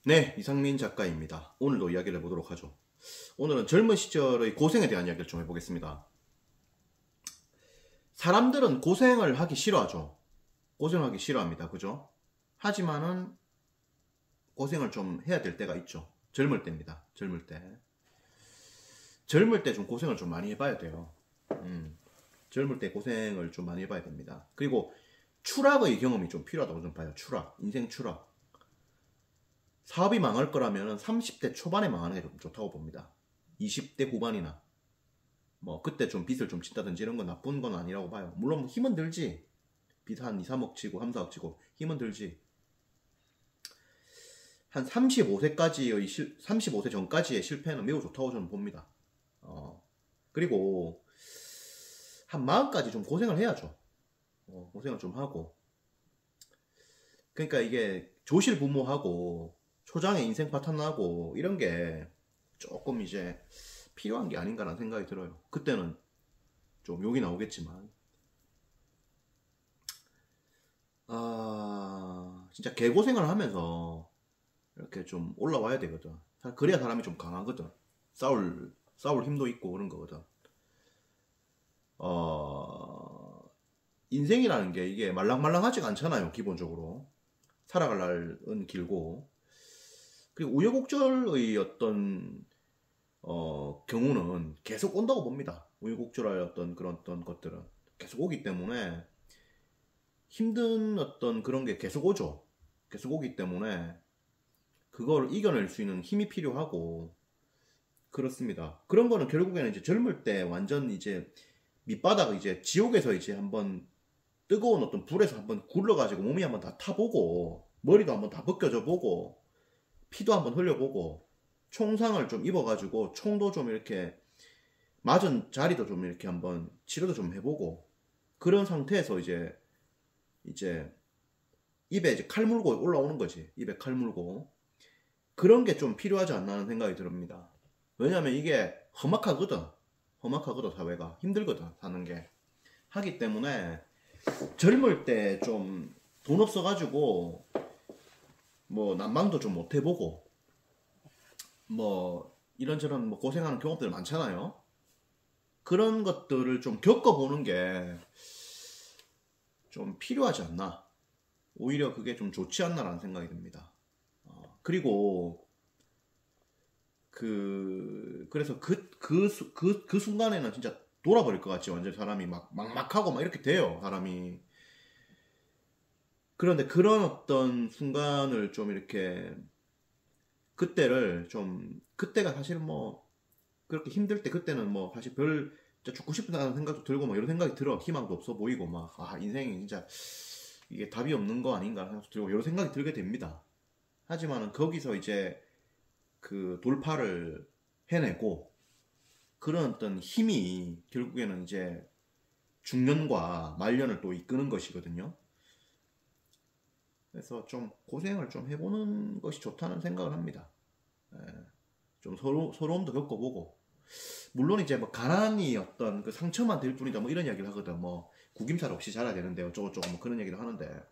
네, 이상민 작가입니다. 오늘도 이야기를 해보도록 하죠. 오늘은 젊은 시절의 고생에 대한 이야기를 좀 해보겠습니다. 사람들은 고생을 하기 싫어하죠. 고생하기 싫어합니다. 그죠? 하지만은 고생을 좀 해야 될 때가 있죠. 젊을 때입니다. 젊을 때. 젊을 때 좀 고생을 좀 많이 해봐야 돼요. 젊을 때 고생을 좀 많이 해봐야 됩니다. 그리고 추락의 경험이 좀 필요하다고 좀 봐요. 추락. 인생 추락. 사업이 망할 거라면 30대 초반에 망하는 게 좀 좋다고 봅니다. 20대 후반이나 뭐 그때 좀 빚을 좀 짓다든지 이런 건 나쁜 건 아니라고 봐요. 물론 힘은 들지. 빚 한 2, 3억 치고 3, 4억 치고 힘은 들지. 한 35세 전까지의 실패는 매우 좋다고 저는 봅니다. 그리고 한 마흔까지 좀 고생을 해야죠. 고생을 좀 하고. 그러니까 이게 조실부모하고 초장에 인생 파탄나고 이런 게 조금 이제 필요한 게 아닌가라는 생각이 들어요. 그때는 좀 욕이 나오겠지만 진짜 개고생을 하면서 이렇게 좀 올라와야 되거든. 그래야 사람이 좀 강하거든. 싸울 힘도 있고 그런 거거든. 인생이라는 게 이게 말랑말랑하지가 않잖아요. 기본적으로 살아갈 날은 길고, 그리고 우여곡절의 어떤 경우는 계속 온다고 봅니다. 우여곡절의 어떤 그런 어떤 것들은 계속 오기 때문에 힘든 어떤 그런 게 계속 오죠. 계속 오기 때문에 그걸 이겨낼 수 있는 힘이 필요하고 그렇습니다. 그런 거는 결국에는 이제 젊을 때 완전 이제 밑바닥 이제 지옥에서 이제 한번 뜨거운 어떤 불에서 한번 굴러가지고 몸이 한번 다 타보고 머리도 한번 다 벗겨져 보고 피도 한번 흘려보고 총상을 좀 입어가지고 총도 좀 이렇게 맞은 자리도 좀 이렇게 한번 치료도 좀 해보고 그런 상태에서 이제 입에 이제 칼 물고 올라오는 거지. 입에 칼 물고 그런 게 좀 필요하지 않나 하는 생각이 듭니다. 왜냐면 이게 험악하거든. 사회가 힘들거든 사는 게. 하기 때문에 젊을 때 좀 돈 없어가지고 뭐 난방도 좀 못 해보고 뭐 이런저런 뭐 고생하는 경험들 많잖아요. 그런 것들을 좀 겪어보는 게 좀 필요하지 않나. 오히려 그게 좀 좋지 않나라는 생각이 듭니다. 그리고 그래서 그 순간에는 진짜 돌아버릴 것 같지. 완전 사람이 막막하고 막 이렇게 돼요. 사람이. 그런데 그런 어떤 순간을 좀 이렇게 그때가 사실 뭐 그렇게 힘들 때 그때는 뭐 사실 별 진짜 죽고 싶다는 생각도 들고 막 이런 생각이 들어. 희망도 없어 보이고 막 인생이 진짜 이게 답이 없는 거 아닌가 생각도 들고 이런 생각이 들게 됩니다. 하지만은 거기서 이제 그 돌파를 해내고 그런 어떤 힘이 결국에는 이제 중년과 말년을 또 이끄는 것이거든요. 그래서 좀 고생을 좀 해보는 것이 좋다는 생각을 합니다. 좀 서러움도 겪어보고 물론 이제 뭐 가난이 어떤 그 상처만 될 뿐이다 뭐 이런 이야기를 하거든. 뭐 구김살 없이 자라야 되는데 어쩌고저쩌고 뭐 그런 얘기를 하는데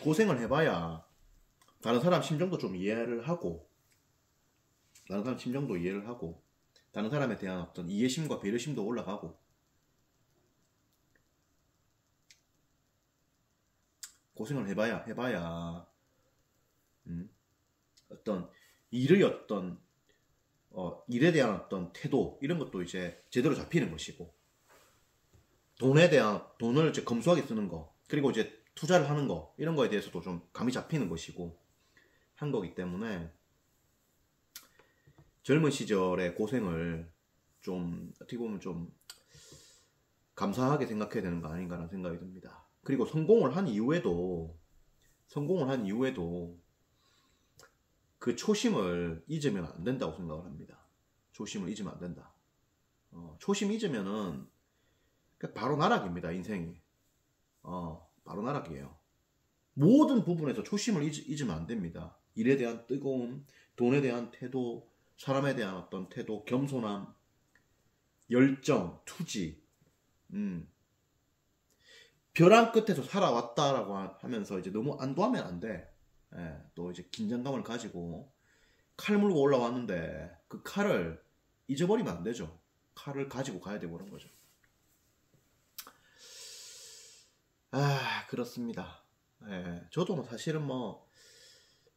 고생을 해봐야 다른 사람 심정도 좀 이해를 하고 다른 사람 심정도 이해를 하고 다른 사람에 대한 어떤 이해심과 배려심도 올라가고 고생을 해봐야 어떤 일의 어떤 일에 대한 어떤 태도 이런 것도 이제 제대로 잡히는 것이고 돈을 이제 검소하게 쓰는 거 그리고 이제 투자를 하는 거 이런 거에 대해서도 좀 감이 잡히는 것이고 한 거기 때문에 젊은 시절의 고생을 좀 어떻게 보면 좀 감사하게 생각해야 되는 거 아닌가라는 생각이 듭니다. 그리고 성공을 한 이후에도 그 초심을 잊으면 안 된다고 생각을 합니다. 초심을 잊으면 안 된다. 초심 잊으면은 바로 나락입니다. 인생이. 바로 나락이에요. 모든 부분에서 초심을 잊으면 안 됩니다. 일에 대한 뜨거움, 돈에 대한 태도, 사람에 대한 어떤 태도, 겸손함, 열정, 투지. 벼랑 끝에서 살아왔다라고 하면서 이제 너무 안도하면 안 돼. 예, 또 이제 긴장감을 가지고 칼 물고 올라왔는데 그 칼을 잊어버리면 안 되죠. 칼을 가지고 가야 되고 그런 거죠. 아, 그렇습니다. 예, 저도 뭐 사실은 뭐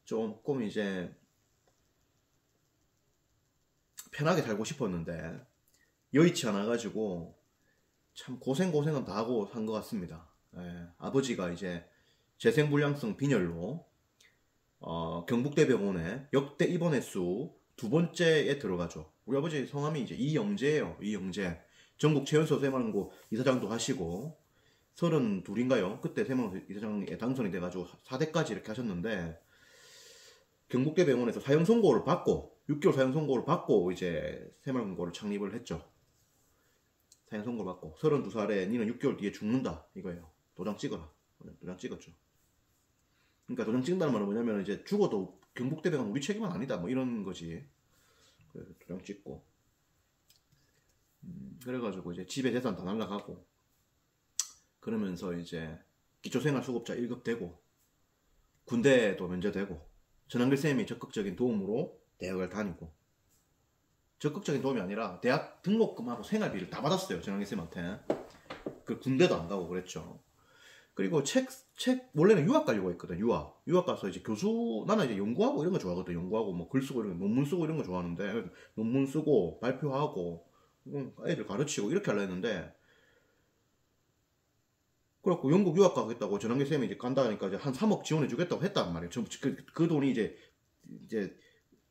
조금 이제 편하게 살고 싶었는데 여의치 않아가지고 참 고생은 다 하고 산 것 같습니다. 예, 아버지가 이제 재생불량성 빈혈로 경북대병원에 역대 입원 횟수 두 번째에 들어가죠. 우리 아버지 성함이 이제 이영재예요. 이영재. 전국 최연소 새마을고 이사장도 하시고 32인가요? 그때 새마을 이사장에 당선이 돼가지고 4대까지 이렇게 하셨는데 경북대병원에서 사형 선고를 받고 6개월 사형 선고를 받고 이제 새마을금고를 창립을 했죠. 사형 선고를 받고 32살에 니는 6개월 뒤에 죽는다 이거예요. 도장 찍어라. 도장 찍었죠. 그러니까 도장 찍는다는 말은 뭐냐면 이제 죽어도 경북대병원 우리 책임은 아니다 뭐 이런 거지. 그래서 도장 찍고 그래가지고 이제 집에 재산 다 날라가고 그러면서 이제 기초생활수급자 1급 되고 군대도 면제되고 전한길쌤이 적극적인 도움으로 대학을 다니고 적극적인 도움이 아니라 대학 등록금하고 생활비를 다 받았어요. 전한길쌤한테. 그 군대도 안 가고 그랬죠. 그리고 책 원래는 유학 가려고 했거든. 유학 가서 이제 교수 나는 이제 연구하고 이런 거 좋아하거든. 연구하고 뭐 글 쓰고 이런 거, 논문 쓰고 이런 거 좋아하는데 논문 쓰고 발표하고 애들 가르치고 이렇게 하려 했는데 그래갖고 영국 유학 가겠다고 전환기 쌤이 이제 간다니까 이제 한 3억 지원해 주겠다고 했단 말이에요. 그 돈이 이제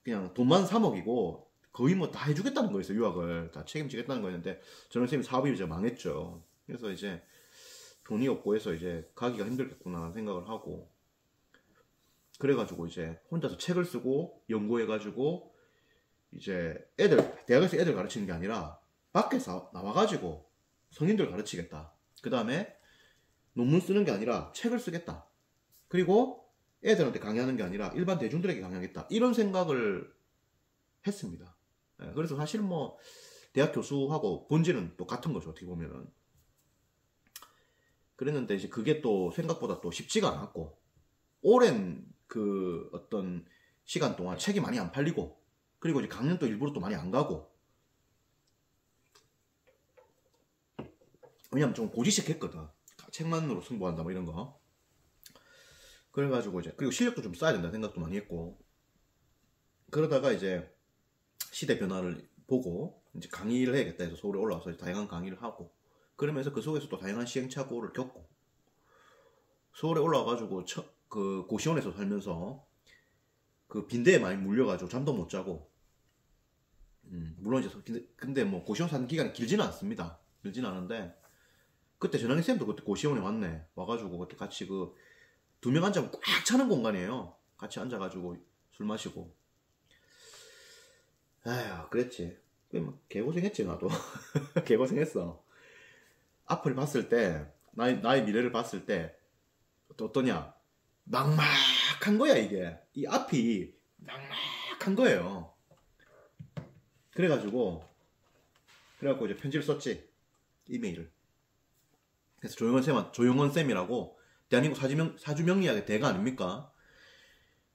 그냥 돈만 3억이고 거의 뭐 다 해주겠다는 거였어요. 유학을 다 책임지겠다는 거였는데 전환기 쌤이 사업이 이제 망했죠. 그래서 이제 돈이 없고 해서 이제 가기가 힘들겠구나 생각을 하고 그래가지고 이제 혼자서 책을 쓰고 연구해가지고 이제 대학에서 애들 가르치는 게 아니라 밖에서 나와가지고 성인들 가르치겠다. 그 다음에 논문 쓰는 게 아니라 책을 쓰겠다. 그리고 애들한테 강의하는 게 아니라 일반 대중들에게 강의하겠다. 이런 생각을 했습니다. 그래서 사실 뭐 대학 교수하고 본질은 또 같은 거죠. 어떻게 보면은. 그랬는데 이제 그게 또 생각보다 또 쉽지가 않았고 오랜 그 어떤 시간 동안 책이 많이 안 팔리고 그리고 이제 강연도 일부러 또 많이 안 가고 왜냐면 좀 고지식 했거든. 책만으로 승부한다 뭐 이런 거. 그래가지고 이제 그리고 실력도 좀 쌓아야 된다 생각도 많이 했고 그러다가 이제 시대 변화를 보고 이제 강의를 해야겠다 해서 서울에 올라와서 다양한 강의를 하고 그러면서 그 속에서 또 다양한 시행착오를 겪고 서울에 올라와가지고 그 고시원에서 살면서 그 빈대에 많이 물려가지고 잠도 못 자고 물론 이제 근데 뭐 고시원 사는 기간이 길지는 않습니다. 길지는 않은데 그때 전환기 쌤도 그때 고시원에 왔네. 와가지고 그때 같이 그 2명 앉으면 꽉 차는 공간이에요. 같이 앉아가지고 술 마시고. 아휴 그랬지. 개고생했지 나도. 개고생했어. 앞을 봤을 때 나의 미래를 봤을 때 어떠냐. 막막한 거야 이게. 이 앞이 막막한 거예요. 그래가지고 이제 편지를 썼지. 이메일을. 그래서 조용원 쌤이라고 대한민국 사주명리학의 대가 아닙니까?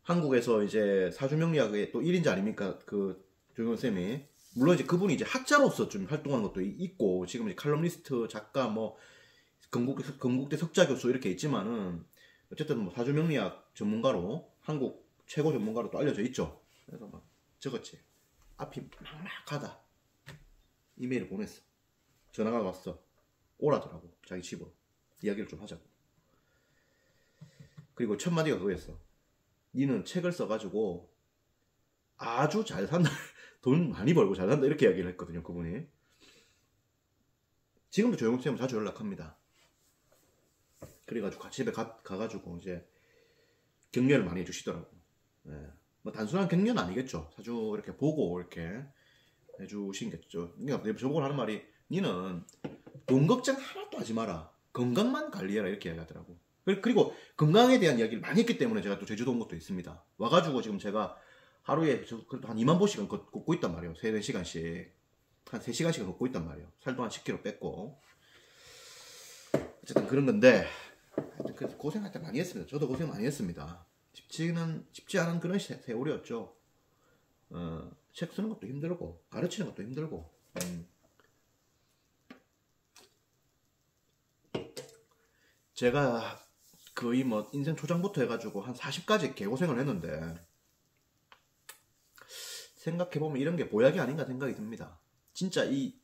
한국에서 이제 사주명리학의 또 1인자 아닙니까? 그 조용원 쌤이. 물론 이제 그분이 이제 학자로서 좀 활동하는 것도 있고 지금 이제 칼럼니스트, 작가, 뭐 건국대 석자 교수 이렇게 있지만은 어쨌든 뭐 사주명리학 전문가로 한국 최고 전문가로 또 알려져 있죠. 그래서 막 적었지. 앞이 막막하다. 이메일을 보냈어. 전화가 왔어. 오라더라고. 자기 집으로. 이야기를 좀 하자고. 그리고 첫 마디가 그거였어. 니는 책을 써가지고 아주 잘 산다. 돈 많이 벌고 잘 산다. 이렇게 이야기를 했거든요. 그분이. 지금도 조용쌤은 자주 연락합니다. 그래가지고 집에 가가지고 이제 격려를 많이 해주시더라고. 예. 뭐 단순한 격려는 아니겠죠. 자주 이렇게 보고 이렇게 해주신겠죠. 그러니까 저보고 하는 말이 니는 돈 걱정 하나도 하지 마라. 건강만 관리해라 이렇게 이야기하더라고. 그리고 건강에 대한 이야기를 많이 했기 때문에 제가 또 제주도 온 것도 있습니다. 와가지고 지금 제가 하루에 그래도 한 2만 보씩은 걷고 있단 말이에요. 3-4시간씩. 한 3시간씩은 걷고 있단 말이에요. 살도 한 10kg 뺐고. 어쨌든 그런 건데, 하여튼 그래서 고생할 때 많이 했습니다. 저도 고생 많이 했습니다. 쉽지 않은 그런 세월이었죠. 책 쓰는 것도 힘들고 가르치는 것도 힘들고. 제가 거의 뭐 인생 초장부터 해가지고 한 40까지 개고생을 했는데, 생각해보면 이런 게 보약이 아닌가 생각이 듭니다. 진짜 이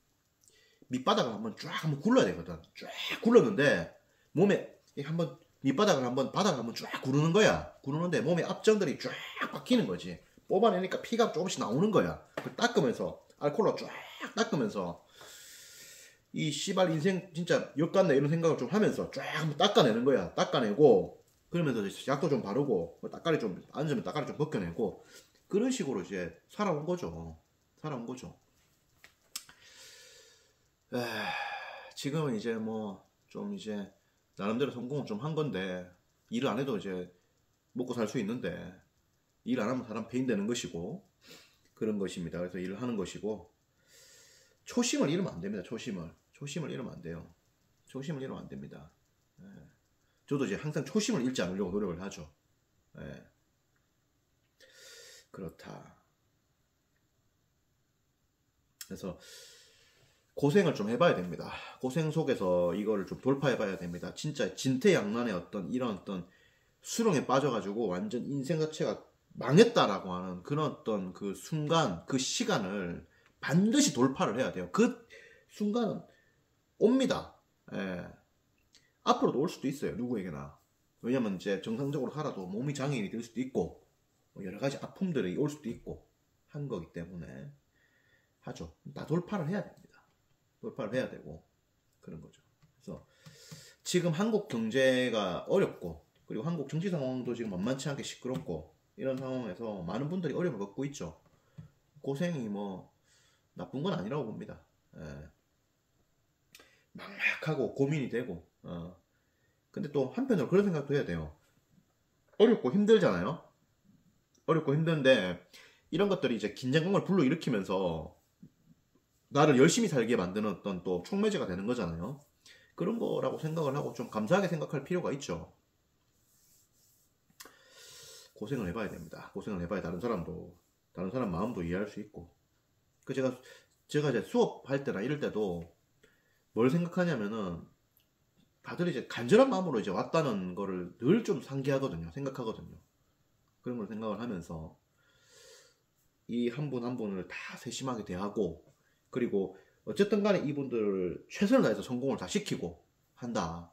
밑바닥을 한번 굴러야 되거든. 쫙 굴렀는데 몸에 한번 밑바닥을 한번 바닥을 한번 쫙 구르는 거야. 구르는데 몸에 압정들이 쫙 박히는 거지. 뽑아내니까 피가 조금씩 나오는 거야. 그걸 닦으면서 알코올로 쫙 닦으면서 이 씨발 인생 진짜 역같네 이런 생각을 좀 하면서 쫙 한번 닦아내는 거야. 닦아내고 그러면서 약도 좀 바르고 따까리 좀 앉으면 따까리 좀 벗겨내고 그런 식으로 이제 살아온 거죠. 살아온 거죠. 지금은 이제 뭐 좀 이제 나름대로 성공을 좀 한 건데, 일을 안 해도 이제 먹고 살 수 있는데, 일 안 하면 사람 페인 되는 것이고 그런 것입니다. 그래서 일을 하는 것이고, 초심을 잃으면 안 됩니다. 초심을 잃으면 안 돼요. 초심을 잃으면 안 됩니다. 저도 이제 항상 초심을 잃지 않으려고 노력을 하죠. 그렇다. 그래서 고생을 좀 해봐야 됩니다. 고생 속에서 이거를 좀 돌파해봐야 됩니다. 진짜 진퇴양난의 이런 수렁에 빠져가지고 완전 인생 자체가 망했다라고 하는 그런 그 순간, 그 시간을 반드시 돌파를 해야 돼요. 그 순간은 옵니다. 앞으로도 올 수도 있어요. 누구에게나. 왜냐면 이제 정상적으로 살아도 몸이 장애인이 될 수도 있고, 여러 가지 아픔들이 올 수도 있고, 한 거기 때문에 하죠. 다 돌파를 해야 됩니다. 돌파를 해야 되고 그런 거죠. 그래서 지금 한국 경제가 어렵고 그리고 한국 정치 상황도 지금 만만치 않게 시끄럽고 이런 상황에서 많은 분들이 어려움을 겪고 있죠. 고생이 뭐 나쁜 건 아니라고 봅니다. 막막하고 고민이 되고 근데 또 한편으로 그런 생각도 해야 돼요. 어렵고 힘들잖아요. 어렵고 힘든데 이런 것들이 이제 긴장감을 불러일으키면서 나를 열심히 살게 만드는 또 촉매제가 되는 거잖아요. 그런 거라고 생각을 하고 좀 감사하게 생각할 필요가 있죠. 고생을 해봐야 됩니다. 고생을 해봐야 다른 사람 마음도 이해할 수 있고. 제가 이제 수업할 때나 이럴 때도 뭘 생각하냐면은 다들 이제 간절한 마음으로 이제 왔다는 거를 늘 좀 상기하거든요. 생각하거든요. 그런 걸 생각을 하면서 이 한 분 한 분을 다 세심하게 대하고 그리고 어쨌든 간에 이분들을 최선을 다해서 성공을 다 시키고 한다.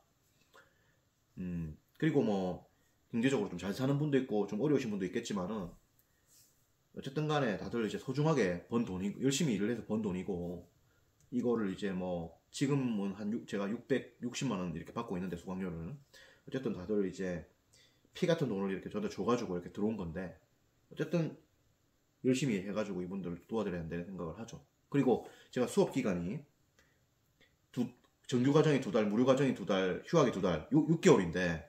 그리고 뭐 경제적으로 좀 잘 사는 분도 있고 좀 어려우신 분도 있겠지만은 어쨌든 간에 다들 이제 소중하게 번 돈이 열심히 일을 해서 번 돈이고 이거를 이제 뭐 지금은 제가 660만 원 이렇게 받고 있는데 수강료를 어쨌든 다들 이제 피 같은 돈을 이렇게 저한테 줘가지고 이렇게 들어온 건데 어쨌든 열심히 해가지고 이분들을 도와드려야 된다는 생각을 하죠. 그리고 제가 수업 기간이 정규 과정이 2달, 무료 과정이 2달, 휴학이 2달, 6개월인데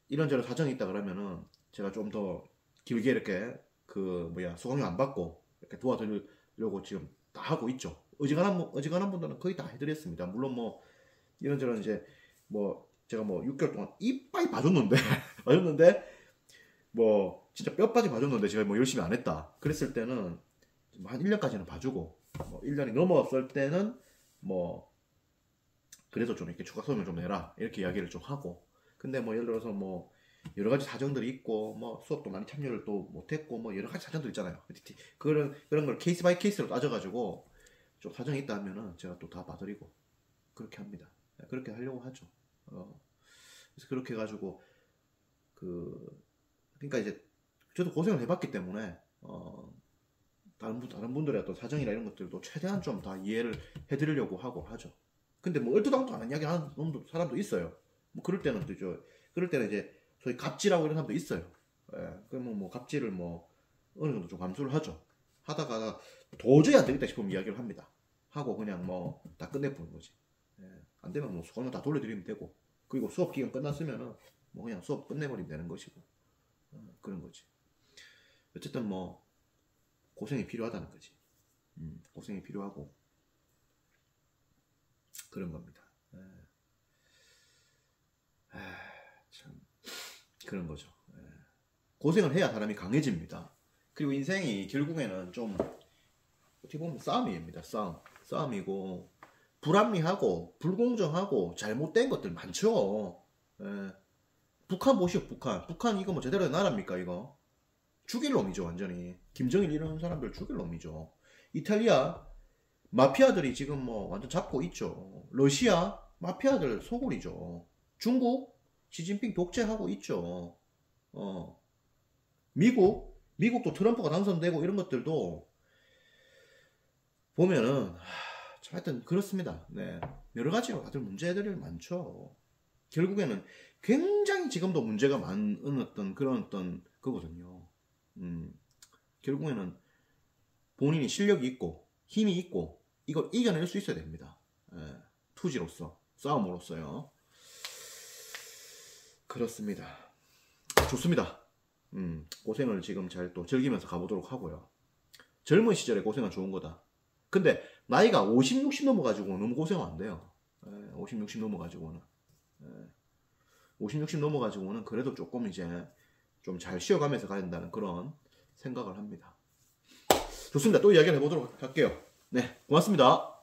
이런저런 사정이 있다 그러면은 제가 좀 더 길게 이렇게 수강료 안 받고 이렇게 도와드리려고 지금 다 하고 있죠. 어지간한 분들은 거의 다 해드렸습니다. 물론 뭐 이런저런 이제 뭐 제가 뭐 6개월 동안 이빠이 봐줬는데 뭐 진짜 뼈빠지 봐줬는데 제가 뭐 열심히 안 했다. 그랬을 때는 한 1년까지는 봐주고 뭐 1년이 넘어갔을 때는 뭐 그래도 좀 이렇게 추가 수업을 좀 내라 이렇게 이야기를 좀 하고 근데 뭐 예를 들어서 뭐 여러 가지 사정들이 있고 뭐 수업도 많이 참여를 또 못했고 뭐 여러 가지 사정들 있잖아요. 그런 걸 케이스 바이 케이스로 따져가지고 좀 사정이 있다 하면은 제가 또 다 봐드리고 그렇게 합니다. 그렇게 하려고 하죠. 그래서 그렇게 해가지고 그러니까 이제 저도 고생을 해봤기 때문에 다른 분들의 어떤 사정이나 이런 것들도 최대한 좀 다 이해를 해드리려고 하고 하죠. 근데 뭐 얼토당토 안 이야기 하는 사람도 있어요. 뭐 그럴 때는 이제 소위 갑질하고 이런 사람도 있어요. 그러면 뭐 갑질을 뭐 어느 정도 좀 감수를 하죠. 하다가 도저히 안 되겠다 싶으면 이야기를 합니다. 하고 그냥 뭐 다 끝내보는 거지. 안 되면 뭐 수강료 다 돌려드리면 되고 그리고 수업 기간 끝났으면은 뭐 그냥 수업 끝내버리면 되는 것이고 그런 거지. 어쨌든 뭐 고생이 필요하다는 거지. 고생이 필요하고 그런 겁니다. 참 그런 거죠. 고생을 해야 사람이 강해집니다. 그리고 인생이 결국에는 좀 어떻게 보면 싸움입니다. 싸움이고 불합리하고 불공정하고 잘못된 것들 많죠. 북한 보시오. 북한 이거 뭐 제대로 된 나라입니까 이거? 죽일 놈이죠 완전히. 김정일 이런 사람들 죽일 놈이죠. 이탈리아 마피아들이 지금 뭐 완전 잡고 있죠. 러시아 마피아들 소굴이죠. 중국 시진핑 독재하고 있죠. 미국도 트럼프가 당선되고 이런 것들도 보면은 하여튼 그렇습니다. 네, 여러 가지로 다들 문제들이 많죠. 결국에는 굉장히 지금도 문제가 많은 그런 거거든요. 결국에는 본인이 실력이 있고 힘이 있고 이걸 이겨낼 수 있어야 됩니다. 투지로서 싸움으로서요. 그렇습니다. 좋습니다. 고생을 지금 잘 또 즐기면서 가보도록 하고요. 젊은 시절에 고생은 좋은 거다. 근데 나이가 50, 60 넘어가지고 너무 고생 안 돼요. 50, 60 넘어가지고는 50, 60 넘어가지고는 그래도 조금 이제 좀 잘 쉬어가면서 가야 된다는 그런 생각을 합니다. 좋습니다. 또 이야기를 해보도록 할게요. 네, 고맙습니다.